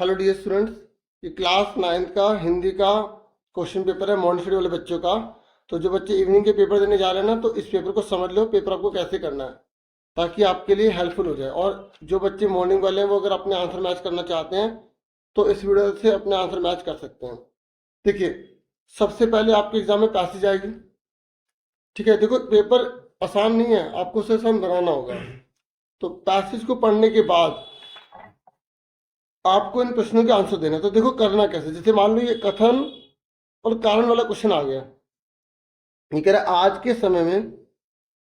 Hello dear students, ये class 9th का हिंदी का क्वेश्चन पेपर है मॉर्निंग शेड्यूल वाले बच्चों का। तो जो बच्चे इवनिंग के पेपर देने जा रहे हैं ना, तो इस पेपर को समझ लो, पेपर आपको कैसे करना है ताकि आपके लिए हेल्पफुल हो जाए। और जो बच्चे मॉर्निंग वाले हैं वो अगर अपने आंसर मैच करना चाहते हैं तो इस वीडियो से अपने आंसर मैच कर सकते हैं। देखिए, सबसे पहले आपके एग्जाम में पैसेज आएगी। ठीक है, देखो पेपर आसान नहीं है, आपको उसे आसान बनाना होगा। तो पैसेज को पढ़ने के बाद आपको इन प्रश्नों के आंसर देना है। तो देखो करना कैसे, जैसे मान लो ये कथन और कारण वाला क्वेश्चन आ गया। ये कह रहा है आज के समय में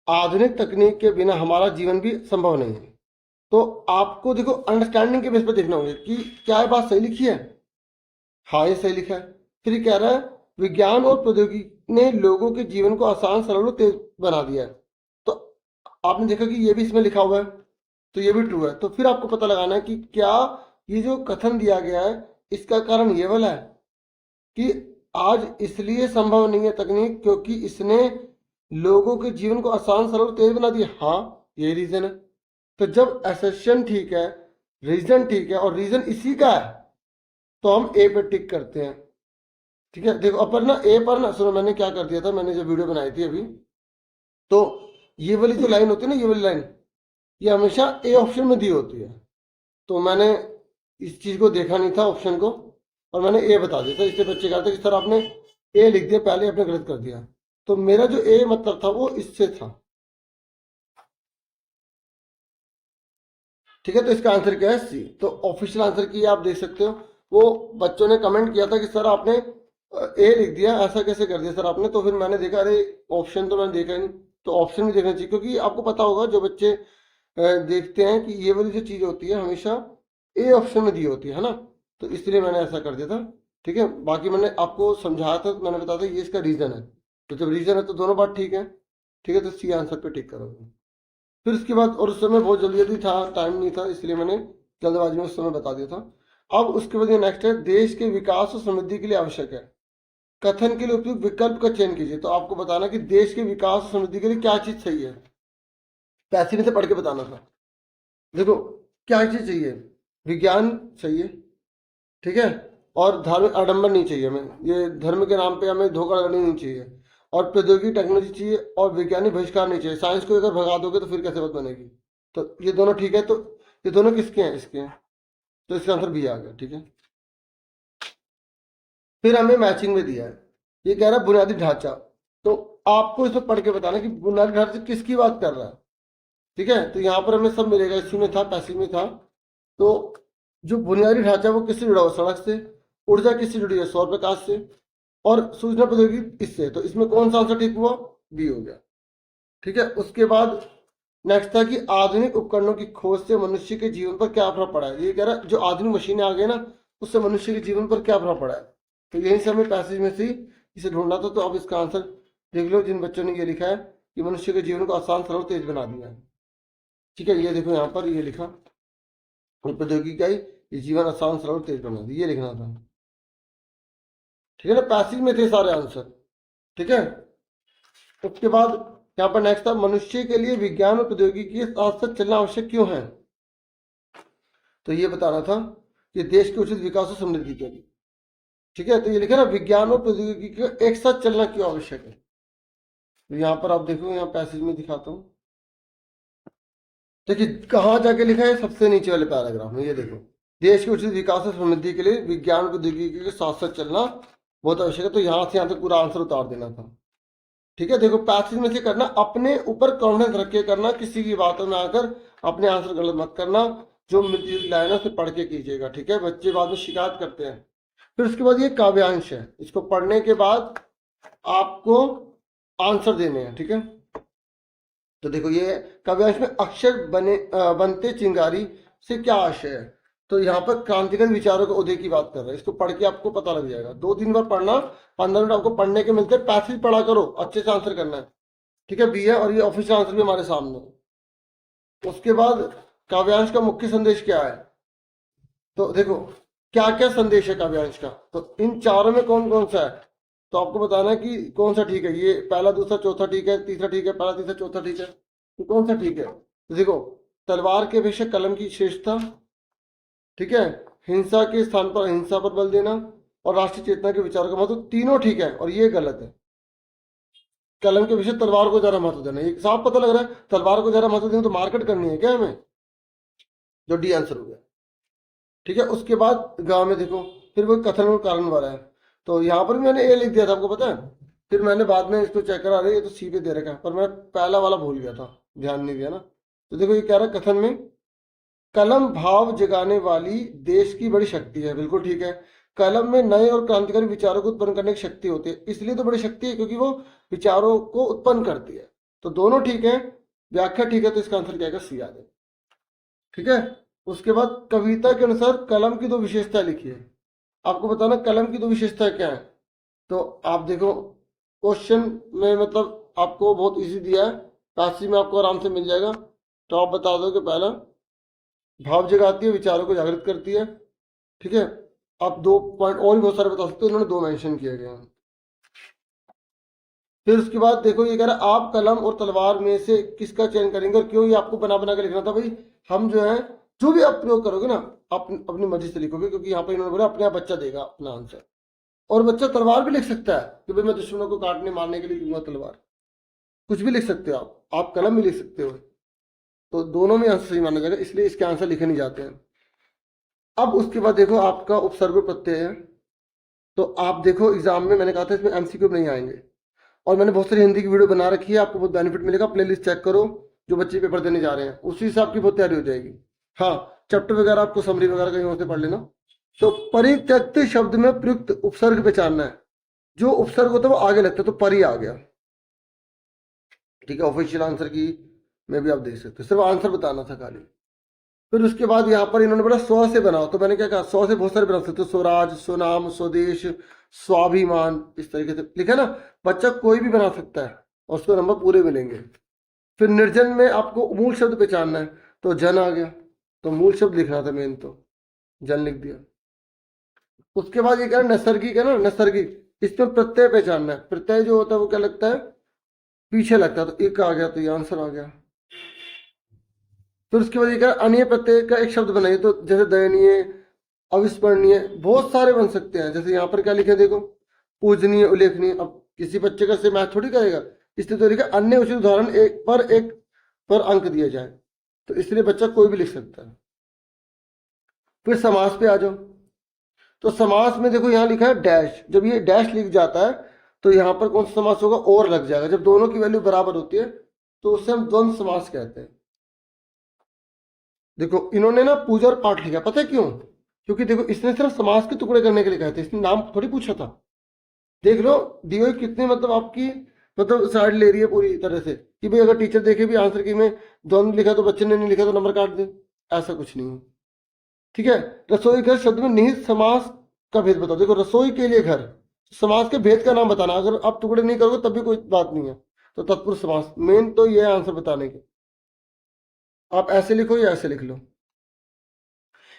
आधुनिक तकनीक के बिना हमारा जीवन भी संभव नहीं है। तो आपको देखो अंडरस्टैंडिंग के बेस पर देखना होगा कि क्या ये बात सही लिखी है। हाँ, ये सही लिखा है। फिर ये कह रहा है विज्ञान और प्रौद्योगिकी ने लोगों के जीवन को आसान, सरल और तेज बना दिया है। तो आपने देखा कि ये भी इसमें लिखा हुआ है, तो ये भी ट्रू है। तो फिर आपको पता लगाना है कि क्या ये जो कथन दिया गया है इसका कारण ये वाला है कि आज इसलिए संभव नहीं है तकनीक क्योंकि इसने लोगों के जीवन को आसान, सरल और तेज बना दिया। हाँ, ये रीजन है। तो जब एसेशन ठीक है, रीजन ठीक है और रीजन इसी का है तो हम ए पे टिक करते हैं। ठीक है, देखो अपन ना ए पर ना, सुनो मैंने क्या कर दिया था, मैंने जब वीडियो बनाई थी अभी, तो ये वाली जो लाइन होती है ना, ये वाली लाइन, ये हमेशा ए ऑप्शन में दी होती है। तो मैंने इस चीज को देखा नहीं था ऑप्शन को, और मैंने ए बता दिया था। इसलिए बच्चे कहते कि सर आपने ए लिख दिया, पहले आपने गलत कर दिया। तो मेरा जो ए मतलब था वो इससे था। ठीक है, तो इसका आंसर क्या है, सी। तो ऑफिशियल आंसर की आप देख सकते हो। वो बच्चों ने कमेंट किया था कि सर आपने ए लिख दिया, ऐसा कैसे कर दिया सर आपने। तो फिर मैंने देखा अरे ऑप्शन तो मैंने देखा ही नहीं। तो ऑप्शन भी देखना चाहिए क्योंकि आपको पता होगा जो बच्चे देखते हैं कि ये वाली जो चीज होती है हमेशा ए ऑप्शन में दी होती है ना। तो इसलिए मैंने ऐसा कर दिया था। ठीक है, बाकी मैंने आपको समझाया था, मैंने बताया था ये इसका रीजन है। तो जब रीजन है तो दोनों बात ठीक है। ठीक है, तो सी आंसर पे टिक करोगे। फिर उसके बाद, और उस समय बहुत जल्दी जल्दी था, टाइम नहीं था, इसलिए मैंने जल्दबाजी में उस समय बता दिया था। अब उसके बाद ये नेक्स्ट है, देश के विकास और समृद्धि के लिए आवश्यक है कथन के लिए उपयुक्त विकल्प का चयन कीजिए। तो आपको बताना कि देश के विकास और समृद्धि के लिए क्या चीज सही है, पैसे में से पढ़ के बताना था। देखो क्या चीज चाहिए, विज्ञान चाहिए, ठीक है, और धार्मिक आडंबर नहीं चाहिए हमें, ये धर्म के नाम पे हमें धोखाधड़ी नहीं चाहिए, और प्रौद्योगिकी टेक्नोलॉजी चाहिए, और वैज्ञानिक बहिष्कार नहीं चाहिए। साइंस को अगर भगा दोगे तो फिर कैसे बात बनेगी। तो ये दोनों ठीक है। तो ये दोनों किसके हैं, इसके हैं। तो इसका आंसर बी आ गया। ठीक है, फिर हमें मैचिंग में दिया है, ये कह रहा है बुनियादी ढांचा। तो आपको इसमें पढ़ के बताना कि बुनियादी ढांचे किसकी बात कर रहा है। ठीक है, तो यहाँ पर हमें सब मिलेगा, इसी में था, पैसिव में था। तो जो बुनियादी ढांचा वो किससे जुड़ा हुआ, सड़क से। ऊर्जा किससे जुड़ी है, सौर प्रकाश से। और सूचना प्रौद्योगिकी इससे। तो इसमें कौन सा आंसर ठीक हुआ, बी हो गया। ठीक है, उसके बाद नेक्स्ट था कि आधुनिक उपकरणों की खोज से मनुष्य के जीवन पर क्या प्रभाव पड़ा है। ये कह रहा है जो आधुनिक मशीनें आ गई ना, उससे मनुष्य के जीवन पर क्या प्रभाव पड़ा है। तो यही से हमें पैसेज में से इसे ढूंढना था। तो अब इसका आंसर देख लो, जिन बच्चों ने ये लिखा है कि मनुष्य के जीवन को आसान, सरल, तेज बना दिया है। ठीक है, ये देखो यहाँ पर ये लिखा, प्रौद्योगिकी का ही ये जीवन आसान, सरल, तेज बना दिया, ये लिखना था। ठीक है ना, पैसेज में थे सारे आंसर। ठीक है, उसके बाद यहाँ पर नेक्स्ट था, मनुष्य के लिए विज्ञान और प्रौद्योगिकी के साथ साथ चलना आवश्यक क्यों है। तो ये बताना था कि देश के उचित विकास और समृद्धि के लिए। ठीक है, तो ये लिखा ना, विज्ञान और प्रौद्योगिकी का एक साथ चलना क्यों आवश्यक है। तो यहाँ पर आप देखो, यहाँ पैसेज में दिखाता हूँ। देखिए कहाँ जाके लिखा है, सबसे नीचे वाले पैराग्राफ में, ये देखो, देश के उचित विकास और समृद्धि के लिए विज्ञान और प्रौद्योगिकी के साथ साथ चलना बहुत आवश्यक है। तो यहाँ से यहाँ तक पूरा आंसर उतार देना था। ठीक है, देखो पैसेज में से करना, अपने ऊपर कॉन्फिडेंस रख के करना, किसी की बातों में आकर अपने आंसर गलत मत करना, जो लाइनों से पढ़ के कीजिएगा। ठीक है, बच्चे बाद में शिकायत करते हैं। फिर उसके बाद ये काव्यांश है, इसको पढ़ने के बाद आपको आंसर देने हैं। ठीक है, तो देखो ये काव्यांश में अक्षर बनते चिंगारी से क्या आशय है। तो यहाँ पर क्रांतिकारी विचारों के उदय की बात कर रहे हैं। इसको पढ़ के आपको पता लग जाएगा, 2-3 बार पढ़ना, 15 मिनट आपको पढ़ने के मिलते हैं। पैसेज पढ़ा करो, अच्छे से आंसर करना है। ठीक है, बी है, और ये ऑफिशियल आंसर भी हमारे सामने है। उसके बाद काव्यांश का मुख्य संदेश क्या है। तो देखो क्या क्या संदेश है काव्यांश का, तो इन चारों में कौन कौन सा है। तो आपको बताना है कि कौन सा ठीक है। ये पहला, दूसरा, चौथा ठीक है, तीसरा ठीक है, पहला, तीसरा, चौथा ठीक है, तो कौन सा ठीक है। तो देखो, तलवार के अपेक्षा कलम की श्रेष्ठता। ठीक है, हिंसा के स्थान पर अहिंसा पर बल देना और राष्ट्रीय चेतना के विचारों का महत्व, तीनों ठीक है और ये गलत है। कलम के विषय तलवार को ज्यादा महत्व देना, ये साफ पता लग रहा है। तलवार को ज्यादा महत्व देना तो मार्केट करनी है क्या हमें, जो डी आंसर हो गया। ठीक है, उसके बाद गांव में देखो फिर वो कथन और कारण वाला है, तो यहाँ पर भी मैंने ए लिख दिया था आपको पता है, फिर मैंने बाद में इसको चेक करा, ये तो सी पे दे रखा है, पर मैं पहला वाला भूल गया था, ध्यान नहीं दिया ना। तो देखो ये कह रहा है कथन में कलम भाव जगाने वाली देश की बड़ी शक्ति है, बिल्कुल ठीक है। कलम में नए और क्रांतिकारी विचारों को उत्पन्न करने की शक्ति होती है, इसलिए तो बड़ी शक्ति है क्योंकि वो विचारों को उत्पन्न करती है, तो दोनों ठीक है। व्याख्या ठीक है, तो इसका आंसर क्या है, सी आ जाए। ठीक है, उसके बाद कविता के अनुसार कलम की दो विशेषता लिखी है, आपको बताना कलम की दो विशेषता क्या है। तो आप देखो क्वेश्चन में मतलब आपको बहुत इजी दिया है, काशी में आपको आराम से मिल जाएगा। तो आप बता दो कि पहला भाव जगाती है, विचारों को जागृत करती है। ठीक है, आप 2 पॉइंट और भी बहुत सारे बता सकते हो, इन्होंने 2 मेंशन किए गए हैं। फिर उसके बाद देखो ये कह रहा है आप कलम और तलवार में से किसका चयन करेंगे और क्यों, ये आपको बना बना के लिखना था भाई। हम जो है जो भी आप प्रयोग करोगे ना आप अपनी मर्जी से लिखोगे, क्योंकि यहाँ पर इन्होंने बोला अपने आप बच्चा देगा अपना आंसर, और बच्चा तलवार भी लिख सकता है कि भाई मैं दुश्मनों को काटने मारने के लिए लूंगा तलवार, कुछ भी लिख सकते हो आप कलम भी लिख सकते हो, तो दोनों में आंसर सही माना जाएगा, इसलिए इसके आंसर लिखे नहीं जाते हैं। अब उसके बाद देखो आपका उपसर्ग प्रत्यय है, तो आप देखो एग्जाम में मैंने कहा था इसमें एमसीक्यू नहीं आएंगे, और मैंने बहुत सारी हिंदी की वीडियो बना रखी है, आपको बहुत बेनिफिट मिलेगा, प्लेलिस्ट चेक करो जो बच्चे पेपर देने जा रहे हैं, उसी हिसाब की बहुत तैयारी हो जाएगी। हाँ, चैप्टर वगैरह आपको समरी वगैरह कहीं और से पढ़ लेना। तो परित्यक्त शब्द में प्रयुक्त उपसर्ग पहचानना है, जो उपसर्ग होता है वो आगे लगता है, तो परि आ गया। ठीक है, ऑफिशियल आंसर की में भी आप देख सकते हो, सिर्फ आंसर बताना था खाली। फिर उसके बाद यहाँ पर इन्होंने बोला स्व से बनाओ, तो मैंने क्या कहा स्व से बहुत सारे बना सकते हो, स्वराज, स्वनाम, स्वदेश, स्वाभिमान, इस तरीके से लिखा ना, बच्चा कोई भी बना सकता है और उसको नंबर पूरे मिलेंगे। फिर निर्जन में आपको मूल शब्द पहचानना है, तो जन आ गया, तो मूल शब्द लिखना था मेन, तो जन लिख दिया। उसके बाद ये कह रहा है नैसर्गिक है ना, नैसर्गिक, इसमें प्रत्यय पहचानना है, प्रत्यय जो होता है वो क्या लगता है, पीछे लगता है, तो एक आ गया, तो ये आंसर आ गया। फिर उसके बाद ये कह अन्य प्रत्यय का एक शब्द बनाइए, तो जैसे दयनीय, अविस्मरणीय, बहुत सारे बन सकते हैं। जैसे यहाँ पर क्या लिखे देखो, पूजनीय, उल्लेखनीय, अब किसी बच्चे का से मैथ थोड़ी करेगा, इसलिए तो लिखा अन्य उचित उदाहरण एक पर अंक दिया जाए, तो इसलिए बच्चा कोई भी लिख सकता है। फिर समास पे आ जाओ, तो समास में देखो यहाँ लिखा है डैश, जब ये डैश लिख जाता है तो यहाँ पर कौन सा समास होगा, और लग जाएगा, जब दोनों की वैल्यू बराबर होती है तो उसे हम द्वंद्व समास कहते हैं। देखो इन्होंने ना पूजा और पाठ लिखा, पता है क्यों, क्योंकि देखो इसने सिर्फ समास के टुकड़े करने के लिए कहे थे, इसने नाम थोड़ी पूछा था। देख लो दियो कितने मतलब आपकी मतलब साइड ले रही है पूरी तरह से, कि भाई अगर टीचर देखे भी आंसर की में द्वंद्व लिखा तो बच्चे ने नहीं लिखा तो नंबर काट दे, ऐसा कुछ नहीं है। ठीक है, रसोई घर शब्द में निहित समास का भेद बताओ, देखो रसोई के लिए घर, समास के भेद का नाम बताना, अगर आप टुकड़े नहीं करोगे तब भी कोई बात नहीं है, तो तत्पुरुष समास मेन तो ये आंसर बताने के, आप ऐसे लिखो या ऐसे लिख लो।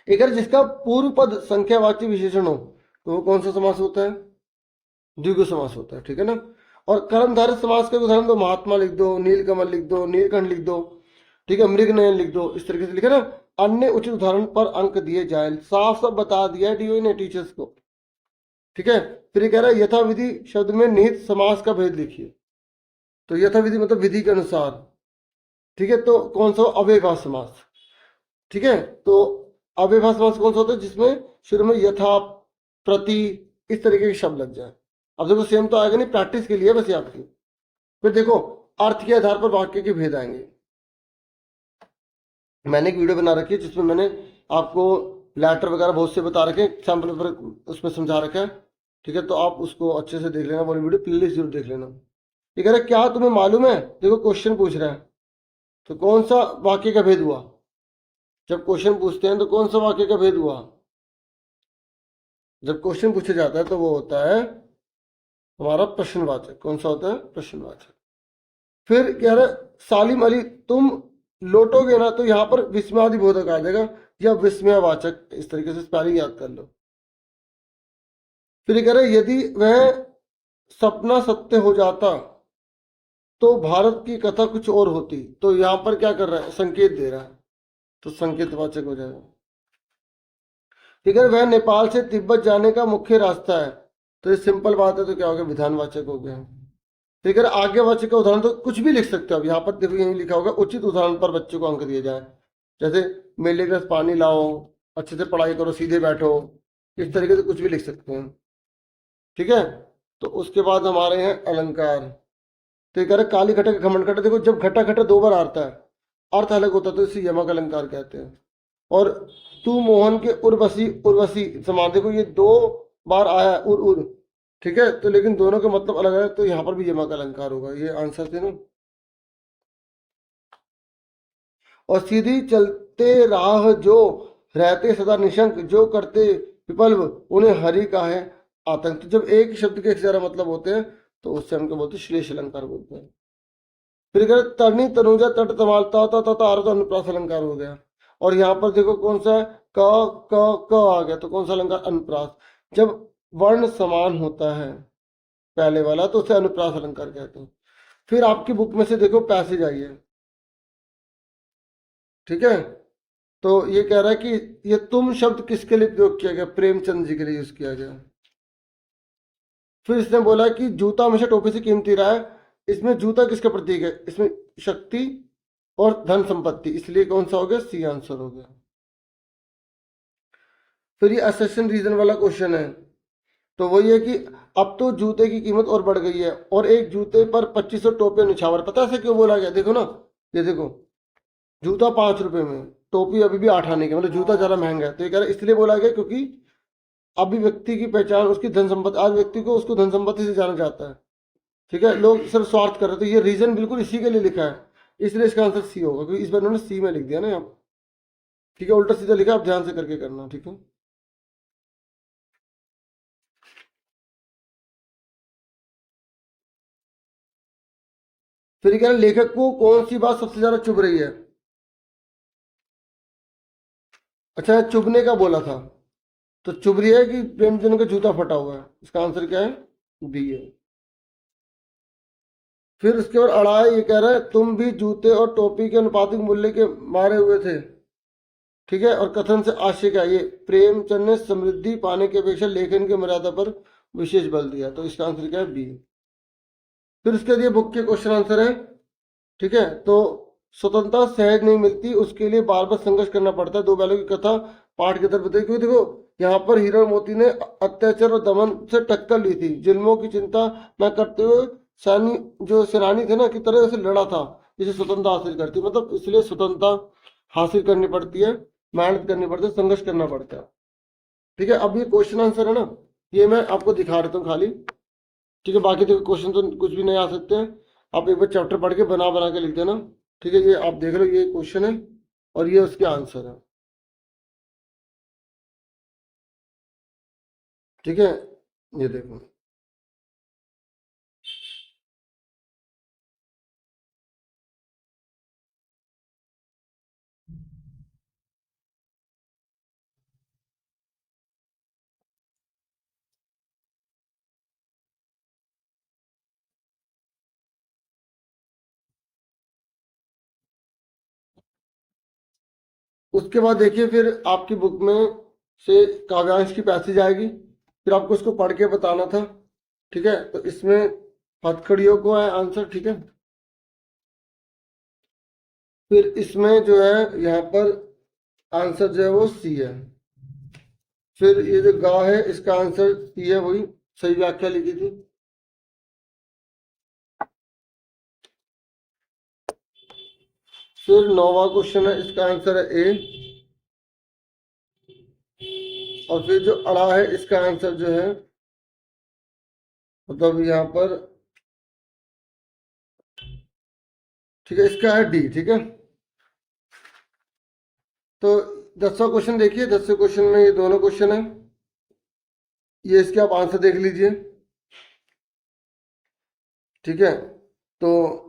एक है जिसका पूर्व पद संख्यावाची विशेषण हो, तो वो कौन सा समास होता है, द्विगु समास होता है। ठीक है ना, और कर्मधारय समास का उदाहरण दो, महात्मा लिख दो, नीलकमल लिख दो, नीलकंठ लिख दो, ठीक है, मृगनयन लिख दो, इस तरीके से लिखे ना। अन्य उचित उदाहरण पर अंक दिए जाए, साफ साफ बता दिया है डीओ ने टीचर्स को। ठीक है, फिर ये कह रहा है यथाविधि शब्द में निहित समास का भेद लिखिए, तो यथाविधि मतलब विधि के अनुसार। ठीक है, तो कौन सा, अव्ययभाव समास। ठीक है, तो अव्ययभाव समास कौन सा होता है, जिसमें शुरू में यथा, प्रति, इस तरीके के शब्द लग जाए। अब देखो सेम तो आएगा नहीं, प्रैक्टिस के लिए बस ये आपकी। फिर देखो अर्थ के आधार पर वाक्य के भेद आएंगे, मैंने एक वीडियो बना रखी है जिसमें मैंने आपको लेटर वगैरह बहुत से बता रखे हैं, सैम्पल पेपर उसमें समझा रखा है। ठीक है, तो आप उसको अच्छे से देख लेना, वो वीडियो प्लीज जरूर देख लेना। ये कह रहा है क्या तुम्हें मालूम है, देखो क्वेश्चन पूछ रहा है, तो कौन सा वाक्य का भेद हुआ, जब क्वेश्चन पूछते हैं तो कौन सा वाक्य का भेद हुआ, जब क्वेश्चन पूछा जाता है तो वो होता है हमारा प्रश्नवाचक, कौन सा होता है, प्रश्नवाचक। फिर कह रहा है सालिम अली तुम लौटोगे ना, तो यहाँ पर विस्मयादिबोधक आ जाएगा या विस्मयवाचक, इस तरीके से स्पेलिंग याद कर लो। फिर कह रहा है यदि वह सपना सत्य हो जाता तो भारत की कथा कुछ और होती, तो यहाँ पर क्या कर रहा है, संकेत दे रहा है, तो संकेतवाचक हो जाएगा। ठीक है, वह नेपाल से तिब्बत जाने का मुख्य रास्ता है। तो ये सिंपल बात है, तो क्या हो गया, विधानवाचक हो गया। ठीक है, आज्ञावाचक का उदाहरण तो कुछ भी लिख सकते हो। अब यहाँ पर देखो यही लिखा होगा, उचित उदाहरण पर बच्चों को अंक दिए जाए। जैसे मेरे गिलास पानी लाओ, अच्छे से पढ़ाई करो, सीधे बैठो, इस तरीके से कुछ भी लिख सकते हैं। ठीक है, तो उसके बाद हमारे हैं अलंकार। तो ये कह रहे काली घटा का घमंड घटा। देखो जब घटा घटा दो बार आता है, अर्थ अलग होता है, तो इसे यमक अलंकार कहते हैं। और तू मोहन के उर्वशी, उर्वशी समान, देखो ये दो बार आया है, उर उर। ठीक है, तो लेकिन दोनों के मतलब अलग अलग, तो यहाँ पर भी यमक अलंकार होगा। ये आंसर थे ना। और सीधी चलते राह जो, रहते सदा निशंक, जो करते विपल्व, उन्हें हरि का है आतंक। तो जब एक ही शब्द के एक से ज्यादा मतलब होते हैं, तो उससे हमको बोलते हैं श्लेष अलंकार बोलते हैं। फिर अगर तरनी तनुजा तट तमाल ता ता ता ता, तो अनुप्रास अलंकार हो गया। और यहाँ पर देखो कौन सा है, क आ गया, तो कौन सा अलंकार, अनुप्रास। जब वर्ण समान होता है पहले वाला, तो उसे अनुप्रास अलंकार कहते हैं। फिर आपकी बुक में से देखो पैसेज आई है। ठीक है, तो ये कह रहा है कि ये तुम शब्द किसके लिए प्रयोग किया गया, प्रेमचंद जी के लिए यूज किया गया। फिर इसने बोला कि जूता हमेशा टोपी से कीमती रहा है। इसमें जूता किसका प्रतीक है, इसमें शक्ति और धन संपत्ति, इसलिए कौन सा हो गया, सी आंसर हो गया। फिर ये असेशन रीजन वाला क्वेश्चन है। तो वही है कि अब तो जूते की कीमत और बढ़ गई है, और एक जूते पर 2500 टोपे निछावर। पता है क्यों बोला गया, देखो ना, ये देखो, जूता 5 रुपए में, टोपी अभी भी 8 आने की, मतलब जूता ज्यादा महंगा है। तो ये कह रहा है इसलिए बोला गया क्योंकि अभी व्यक्ति की पहचान उसकी धन संपत्ति, आज व्यक्ति को उसको धन संपत्ति से जाना जाता है। ठीक है, लोग सिर्फ स्वार्थ कर रहे थे। ये रीजन बिल्कुल इसी के लिए लिखा है, इसलिए इसका आंसर सी होगा, क्योंकि इस बार उन्होंने सी में लिख दिया ना यहाँ। ठीक है, उल्टा सीधा लिखा, आप ध्यान से करके करना। ठीक है, फिर ये कह रहा है लेखक को कौन सी बात सबसे ज्यादा चुभ रही है। अच्छा, चुभने का बोला था, तो चुभ रही है कि प्रेमचंद का जूता फटा हुआ है, इसका आंसर क्या है, बी है। फिर उसके बाद अड़ाई, ये कह रहा है तुम भी जूते और टोपी के अनुपातिक मूल्य के मारे हुए थे। ठीक है, और कथन से आशय क्या, ये प्रेमचंद ने समृद्धि पाने की अपेक्षा लेखन की मर्यादा पर विशेष बल दिया, तो इसका आंसर क्या है, बी। फिर उसके बाद ये बुक के क्वेश्चन आंसर है। ठीक है, तो स्वतंत्रता सहज नहीं मिलती, उसके लिए बार बार संघर्ष करना पड़ता है। दो बैलों की कथा पाठ के तरफ बताई, क्योंकि देखो यहाँ पर हीरा और मोती ने अत्याचार और दमन से टक्कर ली थी, जुल्मों की चिंता न करते हुए सैनी जो सेनानी थे ना, की तरह से लड़ा था, जिसे स्वतंत्रता हासिल करती, मतलब इसलिए स्वतंत्रता हासिल करनी पड़ती है, मेहनत करनी पड़ती है, संघर्ष करना पड़ता है। ठीक है, अब ये क्वेश्चन आंसर है ना, ये मैं आपको दिखा देता हूँ खाली। ठीक है, बाकी देखो क्वेश्चन तो कुछ भी नहीं आ सकते हैं, आप एक बार चैप्टर पढ़ के बना बना के लिख देना। ठीक है, ये आप देख लो, ये क्वेश्चन है और ये उसके आंसर है। ठीक है, ये देखो, उसके बाद देखिए फिर आपकी बुक में से काव्यांश की पैसेज आएगी, फिर आपको इसको पढ़ के बताना था। ठीक है, तो इसमें हथकड़ियों को है आंसर। ठीक है, फिर इसमें जो है यहाँ पर आंसर जो है वो सी है। फिर ये जो गा है, इसका आंसर सी है, वही सही व्याख्या लिखी थी। फिर 9वां क्वेश्चन है, इसका आंसर है ए। और फिर जो अड़ा है, इसका आंसर जो है, मतलब यहाँ पर, ठीक है, इसका है डी। ठीक है, तो 10वां क्वेश्चन देखिए, 10वें क्वेश्चन में ये दोनों क्वेश्चन है, ये इसके आप आंसर देख लीजिए। ठीक है, तो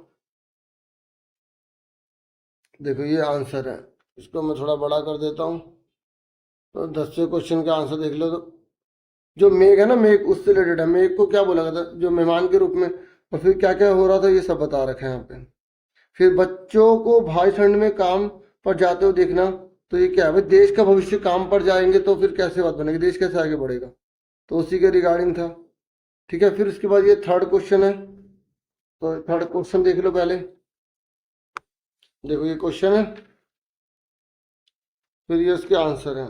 देखो ये आंसर है, इसको मैं थोड़ा बड़ा कर देता हूँ। तो 10वें क्वेश्चन का आंसर देख लो। तो जो मेघ है ना, मेघ उससे रिलेटेड है, मेघ को क्या बोला गया था, जो मेहमान के रूप में, और फिर क्या क्या हो रहा था, ये सब बता रखा है यहाँ पे। फिर बच्चों को भाई ठंड में काम पर जाते हुए देखना, तो ये क्या है भाई, देश का भविष्य काम पर जाएंगे तो फिर कैसे बात बनेगी, देश कैसे आगे बढ़ेगा। तो उसी के रिगार्डिंग था। ठीक है, फिर उसके बाद ये थर्ड क्वेश्चन है। तो थर्ड क्वेश्चन देख लो पहले। देखो ये क्वेश्चन है, फिर ये उसके आंसर हैं।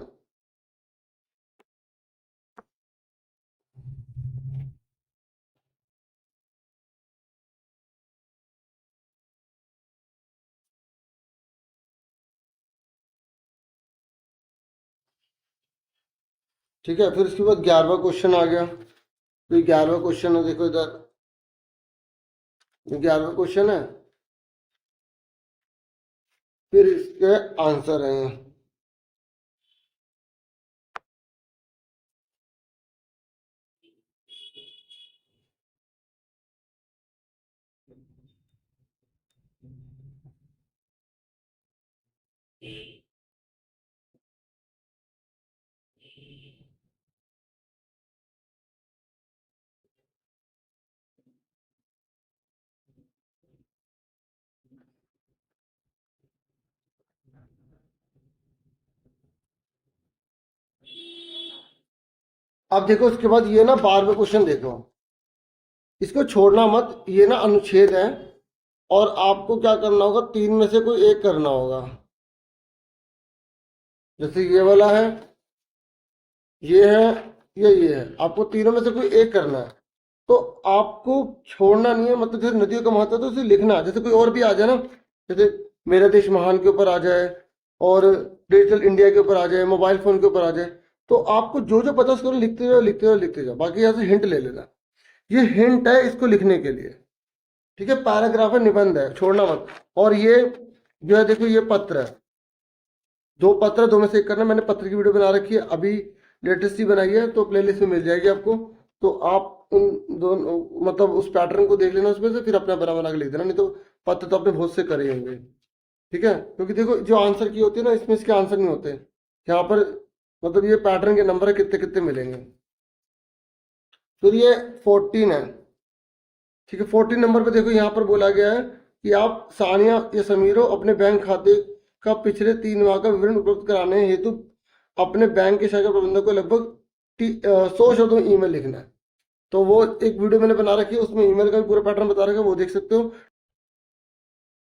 ठीक है, फिर उसके बाद 11वां क्वेश्चन आ गया। तो 11वां क्वेश्चन है, देखो इधर 11वां क्वेश्चन है, फिर इसके आंसर हैं। अब देखो उसके बाद ये ना 12वां क्वेश्चन देखो, इसको छोड़ना मत, ये ना अनुच्छेद है और आपको क्या करना होगा, तीन में से कोई एक करना होगा। जैसे ये वाला है, ये है, ये है, आपको तीनों में से कोई एक करना है। तो आपको छोड़ना नहीं है, मतलब जैसे नदियों का महत्व है तो उसे लिखना है। जैसे कोई और भी आ जाए ना, जैसे मेरा देश महान के ऊपर आ जाए और डिजिटल इंडिया के ऊपर आ जाए, मोबाइल फोन के ऊपर आ जाए, तो आपको जो जो पता उसको लिखते जाओ लिखते जाओ लिखते जाओ। बाकी यहाँ से हिंट ले लेना, ये हिंट है इसको लिखने के लिए। ठीक है, पैराग्राफ है, निबंध है, छोड़ना मत। और ये जो है देखो, ये पत्र है, दो पत्र, दो में से एक करना। मैंने पत्र की वीडियो बना रखी है, अभी लेटेस्ट ही बनाई है, तो प्लेलिस्ट में मिल जाएगी आपको। तो आप उन दोनों मतलब उस पैटर्न को देख लेना, उसमें से फिर अपना बना बना के लिख देना, नहीं तो पत्र तो आपने बहुत से करे होंगे। ठीक है, क्योंकि देखो जो आंसर की होती है ना, इसमें इसके आंसर नहीं होते यहाँ पर, मतलब ये पैटर्न के नंबर है, कितने कितने मिलेंगे। फिर ये 14 है। ठीक है, 14 नंबर पे देखो यहाँ पर बोला गया है कि आप सानिया या समीरो अपने बैंक खाते का पिछले 3 माह का विवरण उपलब्ध कराने हेतु अपने बैंक के शाखा प्रबंधक को लगभग 100 शब्दों में ईमेल लिखना है। तो वो एक वीडियो मैंने बना रखी है, उसमें ईमेल का भी पूरा पैटर्न बता रखा है, वो देख सकते हो।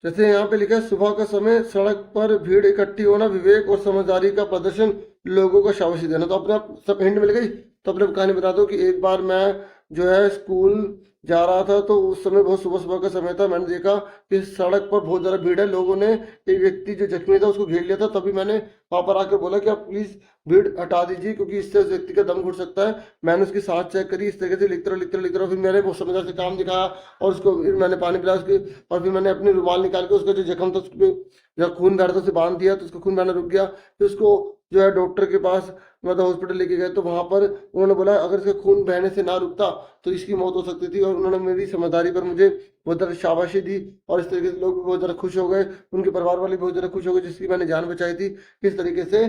जैसे यहाँ पे लिखा है, सुबह का समय, सड़क पर भीड़ इकट्ठी होना, विवेक और समझदारी का प्रदर्शन, लोगों को शाबाशी देना। तो अपने आप सब हिंट मिल गई। तो अपने कहानी बता दो कि एक बार मैं जो है स्कूल जा रहा था, तो उस समय बहुत सुबह सुबह का समय था। मैंने देखा कि सड़क पर बहुत ज़्यादा भीड़ है, लोगों ने एक व्यक्ति जो जख्मी था उसको घेर लिया था। तभी मैंने वहाँ पर आकर बोला कि आप प्लीज़ भीड़ हटा दीजिए, क्योंकि इससे उस व्यक्ति का दम घुट सकता है। मैंने उसकी सांस चेक करी, इस तरीके से लिखते रहो लिखते रहो लिखते रहो। फिर मैंने बहुत समझदार से काम दिखाया और उसको फिर मैंने पानी पिलाया उसके, और फिर मैंने अपनी रुमाल निकाल के उसका जो जख्म था, उसके जब खून बह रहा था उसे बांध दिया, तो उसका खून बहना रुक गया। फिर उसको जो है डॉक्टर के पास मतलब हॉस्पिटल लेके गए, तो वहां पर उन्होंने बोला अगर इसका खून बहने से ना रुकता तो इसकी मौत हो सकती थी। और उन्होंने मेरी समझदारी पर मुझे बहुत ज़्यादा शाबाशी दी, और इस तरीके से लोग भी बहुत ज़्यादा खुश हो गए, उनके परिवार वाले भी बहुत ज़्यादा खुश हो गए, जिसकी मैंने जान बचाई थी। इस तरीके से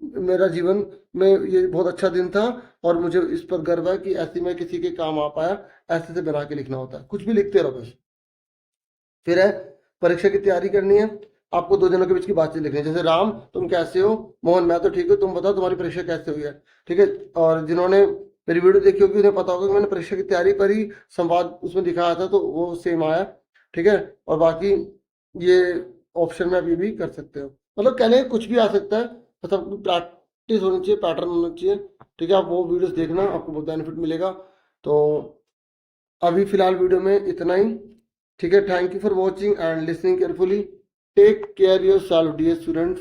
मेरा जीवन में ये बहुत अच्छा दिन था, और मुझे इस पर गर्व है कि ऐसे में किसी के काम आ पाया। ऐसे से बना के लिखना होता है, कुछ भी लिखते रहो बस। फिर है, परीक्षा की तैयारी करनी है, आपको दो जनों के बीच की बातचीत लिखनी है। जैसे राम, तुम कैसे हो? मोहन, मैं तो ठीक हूँ, तुम बताओ तुम्हारी परीक्षा कैसे हुई है। ठीक है, और जिन्होंने मेरी वीडियो देखी होगी उन्हें पता होगा कि मैंने परीक्षा की तैयारी पर ही संवाद उसमें दिखाया था, तो वो सेम आया। ठीक है, और बाकी ये ऑप्शन में आप ये भी कर सकते हो, मतलब कहने का कुछ भी आ सकता है, बस आपको प्रैक्टिस होनी चाहिए, पैटर्न होना चाहिए। ठीक है, आप वो वीडियोस देखना, आपको बहुत बेनिफिट मिलेगा। तो अभी फिलहाल वीडियो में इतना ही। ठीक है, thank you for watching and listening carefully. Take care yourself dear students.